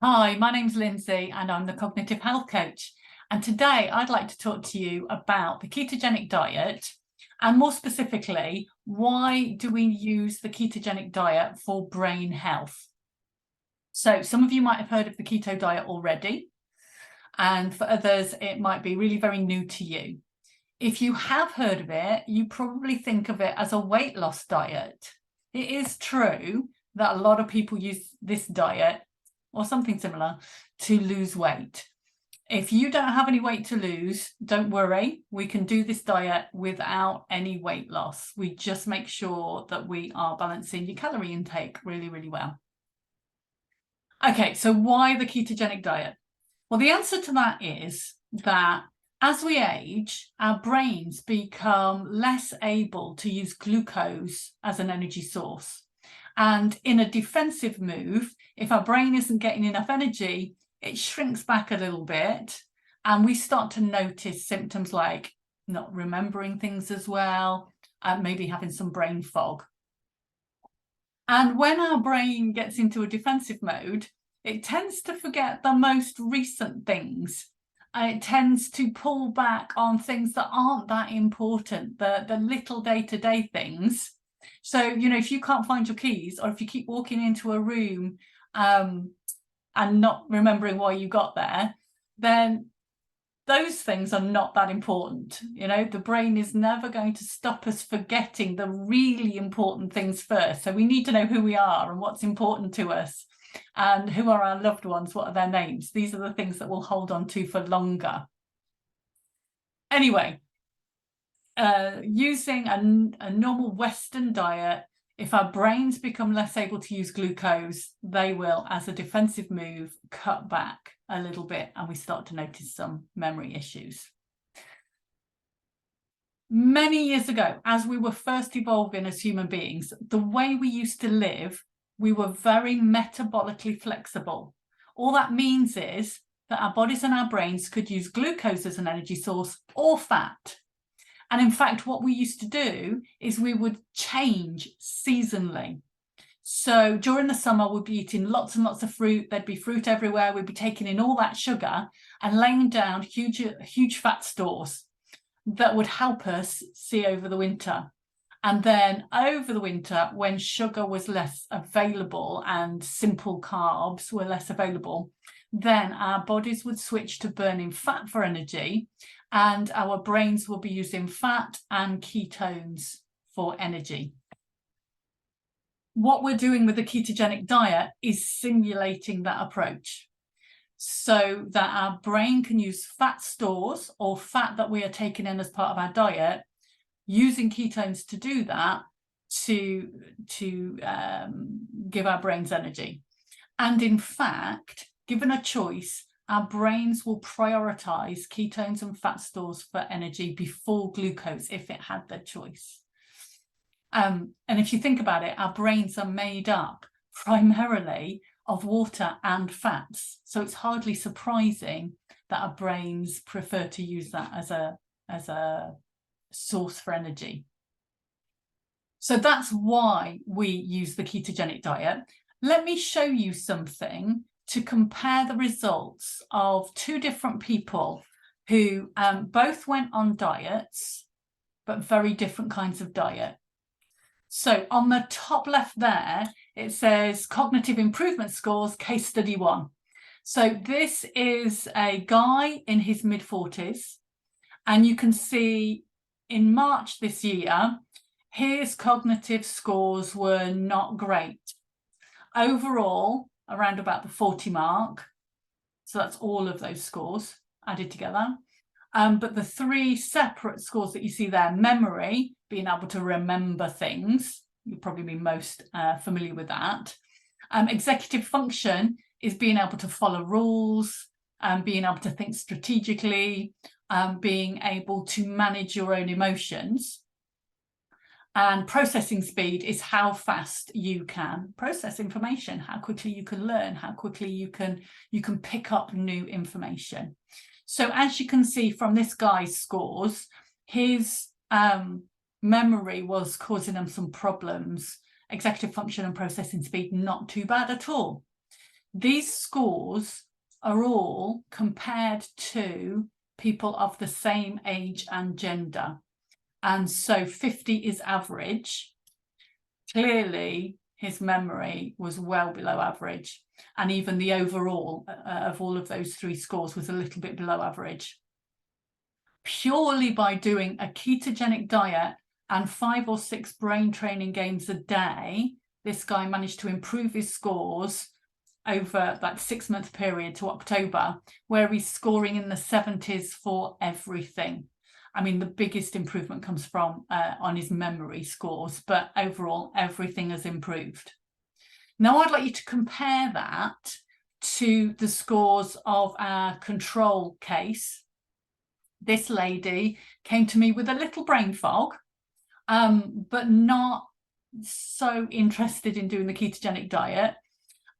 Hi, my name's Lindsay and I'm the Cognitive Health Coach. And today I'd like to talk to you about the ketogenic diet and more specifically, why do we use the ketogenic diet for brain health? So some of you might have heard of the keto diet already, and for others, it might be really very new to you. If you have heard of it, you probably think of it as a weight loss diet. It is true that a lot of people use this diet or something similar to lose weight. If you don't have any weight to lose, don't worry. We can do this diet without any weight loss. We just make sure that we are balancing your calorie intake really, really well. Okay, so why the ketogenic diet? Well, the answer to that is that as we age, our brains become less able to use glucose as an energy source. And in a defensive move, if our brain isn't getting enough energy, it shrinks back a little bit and we start to notice symptoms like not remembering things as well, and maybe having some brain fog. And when our brain gets into a defensive mode, it tends to forget the most recent things. It tends to pull back on things that aren't that important, the little day-to-day things. So, if you can't find your keys, or if you keep walking into a room and not remembering why you got there, then those things are not that important. The brain is never going to stop us forgetting the really important things first. So we need to know who we are and what's important to us and who are our loved ones, what are their names. These are the things that we'll hold on to for longer. Anyway, using a normal Western diet, if our brains become less able to use glucose, they will, as a defensive move, cut back a little bit and we start to notice some memory issues. Many years ago, as we were first evolving as human beings, the way we used to live, we were very metabolically flexible. All that means is that our bodies and our brains could use glucose as an energy source or fat. And in fact, what we used to do is we would change seasonally. So during the summer, we'd be eating lots and lots of fruit. There'd be fruit everywhere. We'd be taking in all that sugar and laying down huge fat stores that would help us see over the winter. And then over the winter, when sugar was less available and simple carbs were less available, then our bodies would switch to burning fat for energy, and our brains will be using fat and ketones for energy. What we're doing with the ketogenic diet is simulating that approach so that our brain can use fat stores or fat that we are taking in as part of our diet, using ketones to do that, to give our brains energy. And in fact, given a choice, our brains will prioritize ketones and fat stores for energy before glucose if it had the choice. And if you think about it, our brains are made up primarily of water and fats. So it's hardly surprising that our brains prefer to use that as a source for energy. So that's why we use the ketogenic diet. Let me show you something to compare the results of two different people who both went on diets, but very different kinds of diet. So on the top left there, it says cognitive improvement scores, case study 1. So this is a guy in his mid-40s, and you can see in March this year, his cognitive scores were not great. Overall, around about the 40 mark. So that's all of those scores added together. But the three separate scores that you see there, memory, being able to remember things, you'll probably be most familiar with that. Executive function is being able to follow rules, being able to think strategically, being able to manage your own emotions. And processing speed is how fast you can process information, how quickly you can learn, how quickly you can pick up new information. So as you can see from this guy's scores, his memory was causing him some problems. Executive function and processing speed, not too bad at all. these scores are all compared to people of the same age and gender. And so 50 is average. Clearly, his memory was well below average. And even the overall of all of those three scores was a little bit below average. Purely by doing a ketogenic diet and 5 or 6 brain training games a day, this guy managed to improve his scores over that 6-month period to October, where he's scoring in the 70s for everything. I mean, the biggest improvement comes from on his memory scores, but overall, everything has improved. Now, I'd like you to compare that to the scores of our control case. This lady came to me with a little brain fog, but not so interested in doing the ketogenic diet.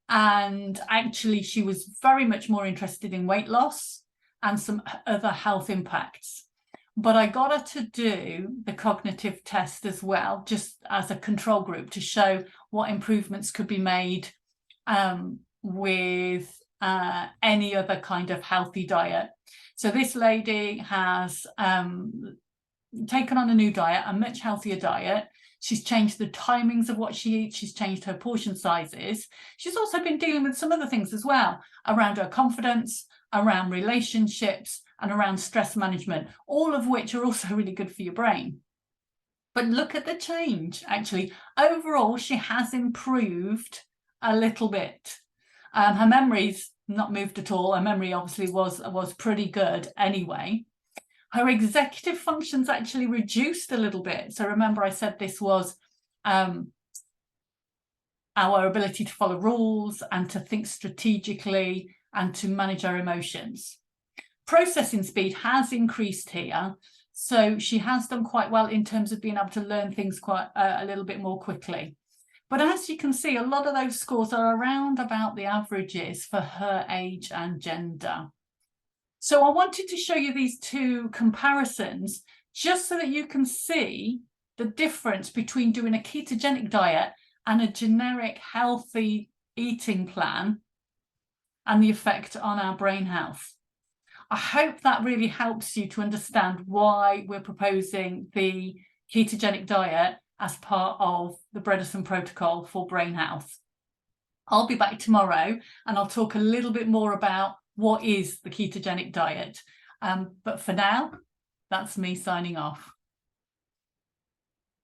And actually, she was very much more interested in weight loss and some other health impacts. But I got her to do the cognitive test as well, just as a control group, to show what improvements could be made with any other kind of healthy diet. So this lady has taken on a new diet, a much healthier diet. She's changed the timings of what she eats. She's changed her portion sizes. She's also been dealing with some other things as well, around her confidence, around relationships, and around stress management, all of which are also really good for your brain. But look at the change, actually. Overall, she has improved a little bit. Her memory's not moved at all. Her memory obviously was pretty good anyway. Her executive functions actually reduced a little bit. So remember, I said this was our ability to follow rules and to think strategically and to manage our emotions. Processing speed has increased here. So she has done quite well in terms of being able to learn things quite a little bit more quickly. But as you can see, a lot of those scores are around about the averages for her age and gender. So I wanted to show you these two comparisons just so that you can see the difference between doing a ketogenic diet and a generic healthy eating plan and the effect on our brain health. I hope that really helps you to understand why we're proposing the ketogenic diet as part of the Bredesen protocol for brain health. I'll be back tomorrow and I'll talk a little bit more about what is the ketogenic diet. But for now, that's me signing off.